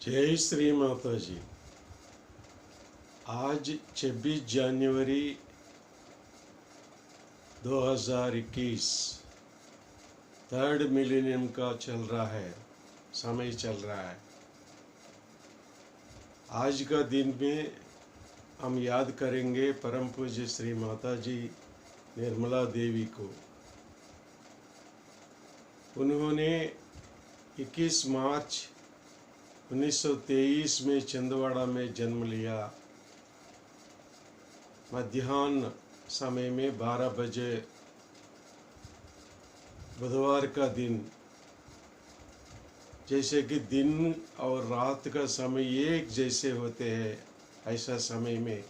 जय श्री माता जी। आज 26 जनवरी 2021 third millennium का चल रहा है, समय चल रहा है। आज का दिन में हम याद करेंगे परम पूज्य श्री माता जी निर्मला देवी को। उन्होंने 21 मार्च 1923 में छिंदवाड़ा में जन्म लिया। मध्याह्न समय में 12 बजे बुधवार का दिन, जैसे कि दिन और रात का समय एक जैसे होते हैं, ऐसा समय में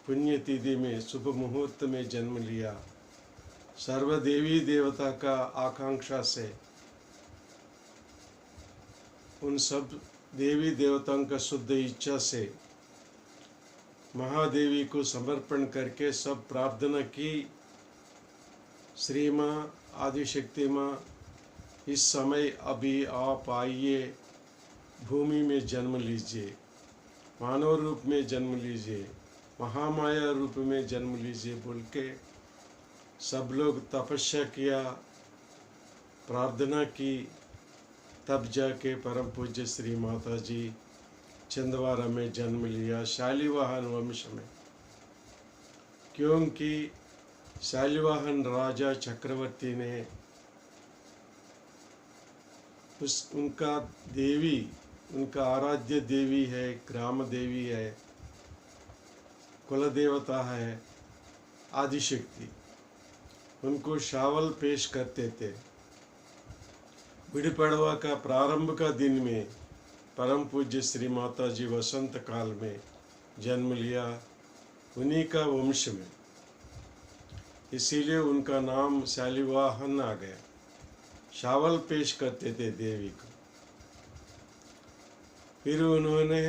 पुण्यतिथि में शुभ मुहूर्त में जन्म लिया। सर्वदेवी देवता का आकांक्षा से उन सब देवी देवताओं का शुद्ध इच्छा से महादेवी को समर्पण करके सब प्रार्थना की। श्री माँ आदिशक्ति माँ, इस समय अभी आप आइए, भूमि में जन्म लीजिए, मानव रूप में जन्म लीजिए, महामाया रूप में जन्म लीजिए बोल के सब लोग तपस्या किया, प्रार्थना की। तब जाके परम पूज्य श्री माता जी छिंदवाड़ा में जन्म लिया, शालिवाहन वंश में। क्योंकि शालिवाहन राजा चक्रवर्ती ने उनका देवी, उनका आराध्य देवी है, ग्राम देवी है, कुल देवता है आदिशक्ति, उनको शावल पेश करते थे। गुड़ी पड़वा का प्रारंभ का दिन में परम पूज्य श्री माता जी वसंत काल में जन्म लिया, उन्हीं का वंश में, इसीलिए उनका नाम शालिवाहन आ गया। शावल पेश करते थे देवी को। फिर उन्होंने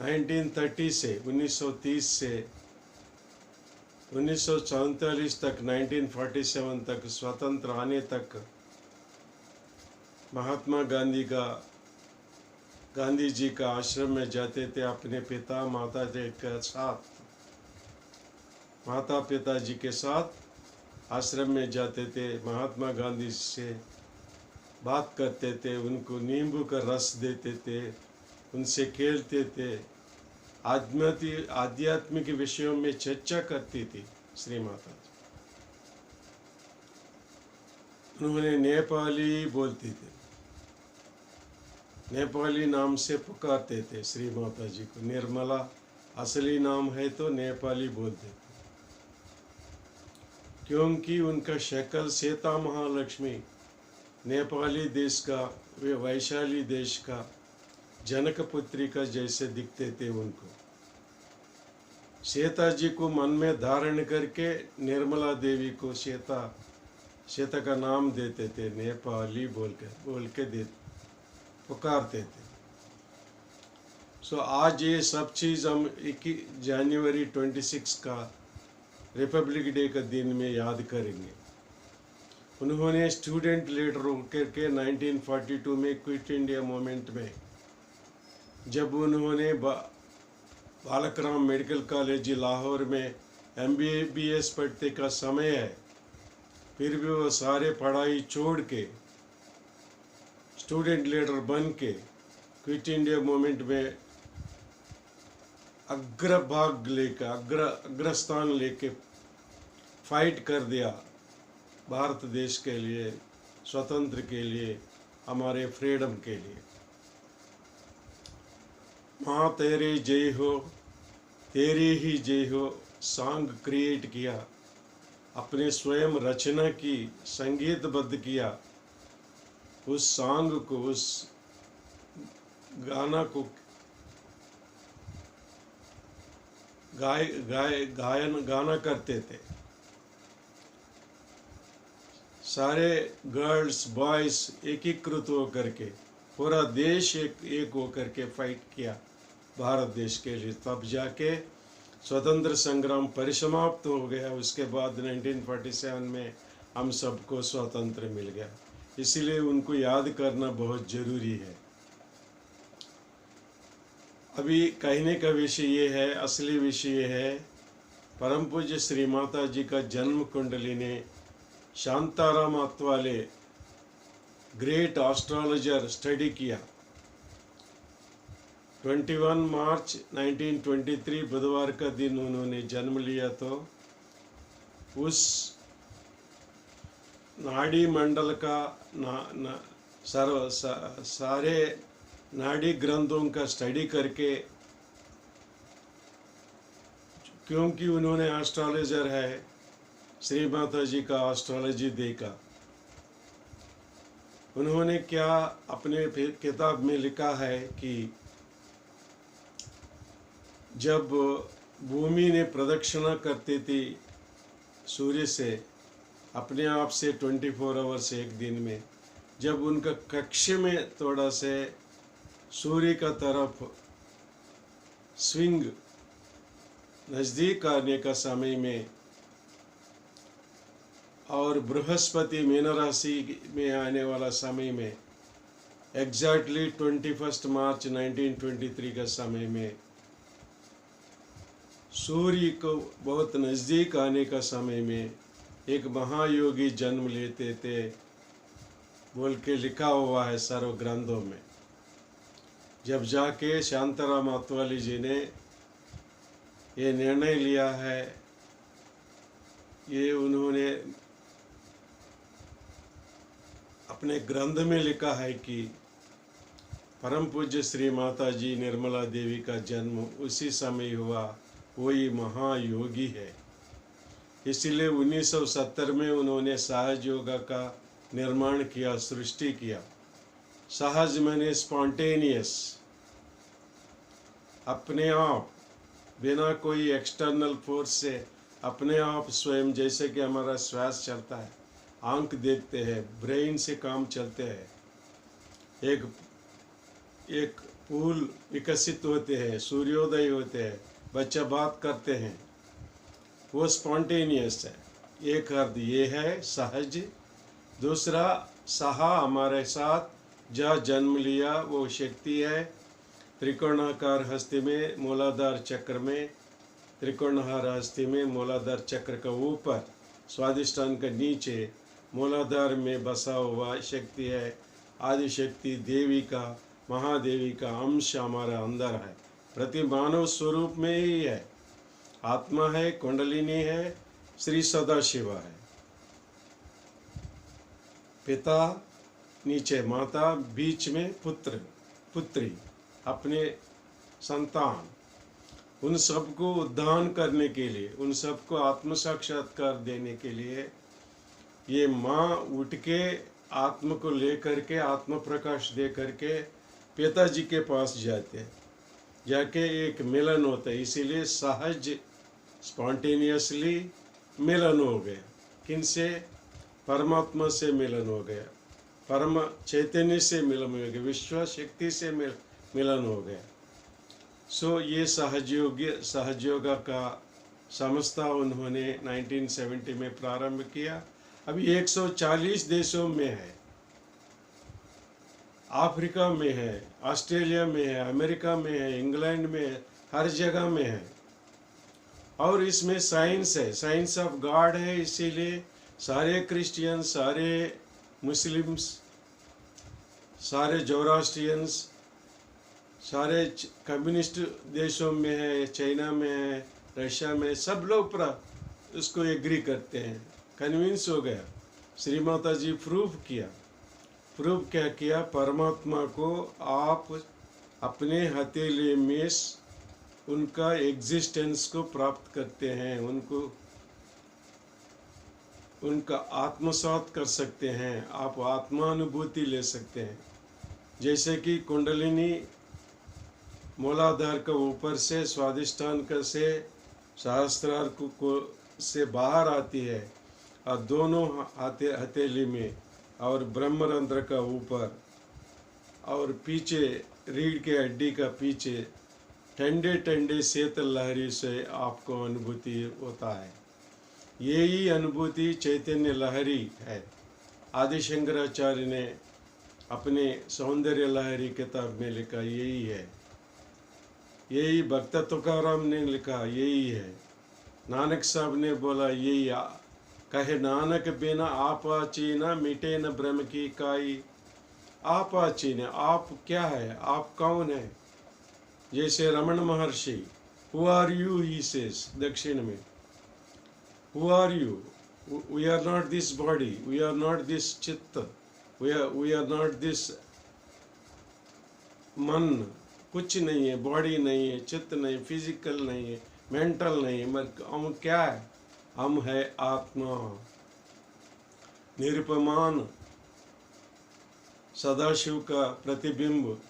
1930 से 1930 से 1947 तक 1947 तक स्वतंत्र आने तक महात्मा गांधी जी का आश्रम में जाते थे अपने पिता माता जी के साथ। माता पिता जी के साथ आश्रम में जाते थे, महात्मा गांधी से बात करते थे, उनको नींबू का रस देते थे, उनसे खेलते थे, आध्यात्मिक विषयों में चर्चा करती थी श्री माता जी। उन्होंने नेपाली बोलती थी, नेपाली नाम से पुकारते थे श्री माता जी को। निर्मला असली नाम है तो नेपाली बोलते थे, क्योंकि उनका शक्ल सीता महालक्ष्मी नेपाली देश का, वे वैशाली देश का जनक पुत्री का जैसे दिखते थे। उनको सीता जी को मन में धारण करके निर्मला देवी को सीता का नाम देते थे, नेपाली बोल के पुकारते थे। आज ये सब चीज़ हम 21 जनवरी 26 का रिपब्लिक डे का दिन में याद करेंगे। उन्होंने स्टूडेंट लीडर होकर के 1942 में क्विट इंडिया मूवमेंट में, जब उन्होंने बालकराम मेडिकल कॉलेज लाहौर में MBBS पढ़ते का समय है, फिर भी वो सारे पढ़ाई छोड़ के स्टूडेंट लीडर बन के क्विट इंडिया मूवमेंट में अग्रस्थान लेके फाइट कर दिया भारत देश के लिए, स्वतंत्र के लिए, हमारे फ्रीडम के लिए। माँ तेरी जय हो, तेरी ही जय हो सॉन्ग क्रिएट किया, अपने स्वयं रचना की, संगीतबद्ध किया। उस सॉन्ग को, उस गाना को गाना करते थे। सारे गर्ल्स बॉयज एकीकृत होकर के, पूरा देश एक होकर के फाइट किया भारत देश के लिए। तब जाके स्वतंत्र संग्राम परिसमाप्त हो गया। उसके बाद 1947 में हम सबको स्वतंत्र मिल गया। इसलिए उनको याद करना बहुत ज़रूरी है। अभी कहने का विषय ये है, असली विषय ये है, परम पूज्य श्री माता जी का जन्म कुंडली ने शांताराम अत्वाले ग्रेट एस्ट्रोलॉजर स्टडी किया। 21 मार्च 1923 बुधवार का दिन उन्होंने जन्म लिया, तो उस नाड़ी मंडल का सारे नाड़ी ग्रंथों का स्टडी करके, क्योंकि उन्होंने एस्ट्रोलॉजर है, श्री माता जी का एस्ट्रोलॉजी देखा। उन्होंने क्या अपने किताब में लिखा है कि जब भूमि ने प्रदक्षिणा करती थी सूर्य से अपने आप से 24 आवर्स एक दिन में, जब उनका कक्ष में थोड़ा से सूर्य का तरफ स्विंग नज़दीक आने का समय में और बृहस्पति मीन राशि में आने वाला समय में, एग्जैक्टली 21 मार्च 1923 का समय में सूर्य को बहुत नज़दीक आने का समय में एक महायोगी जन्म लेते थे बोल के लिखा हुआ है सर्व ग्रंथों में। जब जाके शांताराम अत्वाले जी ने ये निर्णय लिया है, ये उन्होंने अपने ग्रंथ में लिखा है कि परम पूज्य श्री माता जी निर्मला देवी का जन्म उसी समय हुआ, वही महायोगी है। इसलिए 1970 में उन्होंने सहज योगा का निर्माण किया, सृष्टि किया। सहज माने स्पॉन्टेनियस, अपने आप बिना कोई एक्सटर्नल फोर्स से अपने आप स्वयं, जैसे कि हमारा श्वास चलता है, आंख देखते हैं, ब्रेन से काम चलते हैं, एक फूल विकसित होते हैं, सूर्योदय होते हैं, बच्चा बात करते हैं, वो स्पॉन्टेनियस है। एक अर्थ ये है सहज। दूसरा सहा, हमारे साथ जहाँ जन्म लिया वो शक्ति है, त्रिकोणाकार हस्ती में मूलाधार चक्र में, त्रिकोणाकार हस्ती में मूलाधार चक्र का ऊपर, स्वादिष्ठान का नीचे मूलाधार में बसा हुआ शक्ति है। आदि शक्ति देवी का, महादेवी का अंश हमारा अंदर है, प्रति मानव स्वरूप में ही है। आत्मा है, कुंडलिनी है, श्री सदाशिव है। पिता नीचे माता, बीच में पुत्र पुत्री, अपने संतान, उन सबको उद्धान करने के लिए, उन सबको आत्म साक्षात्कार देने के लिए ये माँ उठ के आत्म को लेकर के, आत्म प्रकाश दे करके पिताजी के पास जाते हैं, जाके एक मिलन होता है। इसीलिए सहज, स्पॉन्टेनियसली मिलन हो गया। किनसे? परमात्मा से मिलन हो गया, परम चैतन्य से मिलन हो गया, विश्व शक्ति से मिलन हो गया। सो ये सहजयोगा का संस्था उन्होंने 1970 में प्रारंभ किया। अभी 140 देशों में है, अफ्रीका में है, ऑस्ट्रेलिया में है, अमेरिका में है, इंग्लैंड में है, हर जगह में है। और इसमें साइंस है, साइंस ऑफ गॉड है। इसीलिए सारे क्रिश्चियन, सारे मुस्लिम्स, सारे जोरास्ट्रियंस, सारे कम्युनिस्ट देशों में है, चाइना में है, रशिया में, सब लोग उसको एग्री करते हैं, कन्विंस हो गया। श्री माता जी प्रूव किया। प्रूव क्या किया? परमात्मा को आप अपने हथेली में उनका एग्जिस्टेंस को प्राप्त करते हैं, उनका आत्मसात कर सकते हैं, आप आत्मानुभूति ले सकते हैं। जैसे कि कुंडलिनी मूलाधार का ऊपर से, स्वादिष्ठान का से, सहस्त्रार को से बाहर आती है और दोनों हथेली में, और ब्रह्मरंध्र का ऊपर और पीछे रीढ़ के हड्डी का पीछे ठंडे ठंडे शीतल लहरी से आपको अनुभूति होता है। यही अनुभूति चैतन्य लहरी है। आदि शंकराचार्य ने अपने सौंदर्य लहरी किताब में लिखा, यही है। यही भक्त तुकाराम ने लिखा, यही है। नानक साहब ने बोला यही कहे नानक बिना आपा चीना मिटे न ब्रह्म की काई। आपा चीने, आप क्या है, आप कौन है। जैसे Raman Maharshi, who are you, he says दक्षिण में, who are you, we are not this body, we are not this चित्त, वी आर नॉट दिस मन, कुछ नहीं है, बॉडी नहीं है, चित्त नहीं, फिजिकल नहीं है, मेंटल नहीं है, मगर हम क्या है, हम है आत्मा, निरुपमान सदाशिव का प्रतिबिंब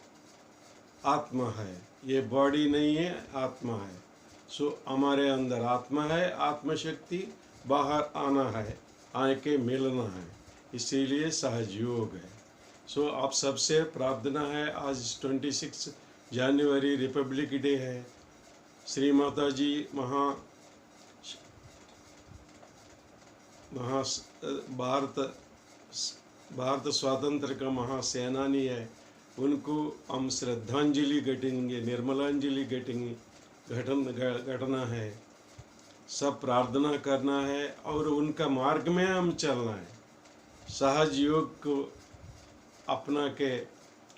आत्मा है। ये बॉडी नहीं है, आत्मा है। सो हमारे अंदर आत्मा है, आत्मशक्ति, बाहर आना है, आके मिलना है, इसीलिए सहयोग है। सो आप सबसे प्रार्थना है, आज 26 जनवरी रिपब्लिक डे है। श्री माता जी भारत स्वातंत्र का महासेनानी है, उनको हम श्रद्धांजलि घटेंगे, निर्मलांजलि घटेंगे, घटना है, सब प्रार्थना करना है और उनका मार्ग में हम चलना है। सहज योग को अपना के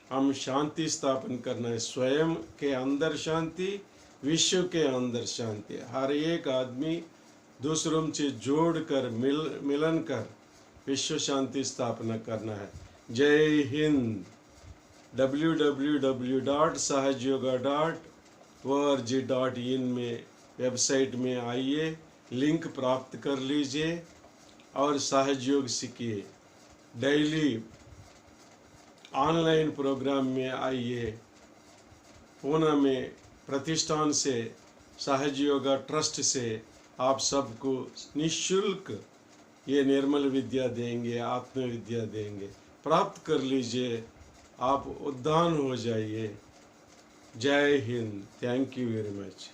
हम शांति स्थापन करना है, स्वयं के अंदर शांति, विश्व के अंदर शांति। हर एक आदमी दूसरों से जोड़कर मिलन कर विश्व शांति स्थापना करना है। जय हिंद। www.sahajyoga.org.in में वेबसाइट में आइए, लिंक प्राप्त कर लीजिए और सहयोग सीखिए। डेली ऑनलाइन प्रोग्राम में आइए। पूना में प्रतिष्ठान से, सहजयोगा ट्रस्ट से आप सबको निःशुल्क ये निर्मल विद्या देंगे, आत्म विद्या देंगे। प्राप्त कर लीजिए, आप उद्धान हो जाइए। जय Hind. Thank you very much.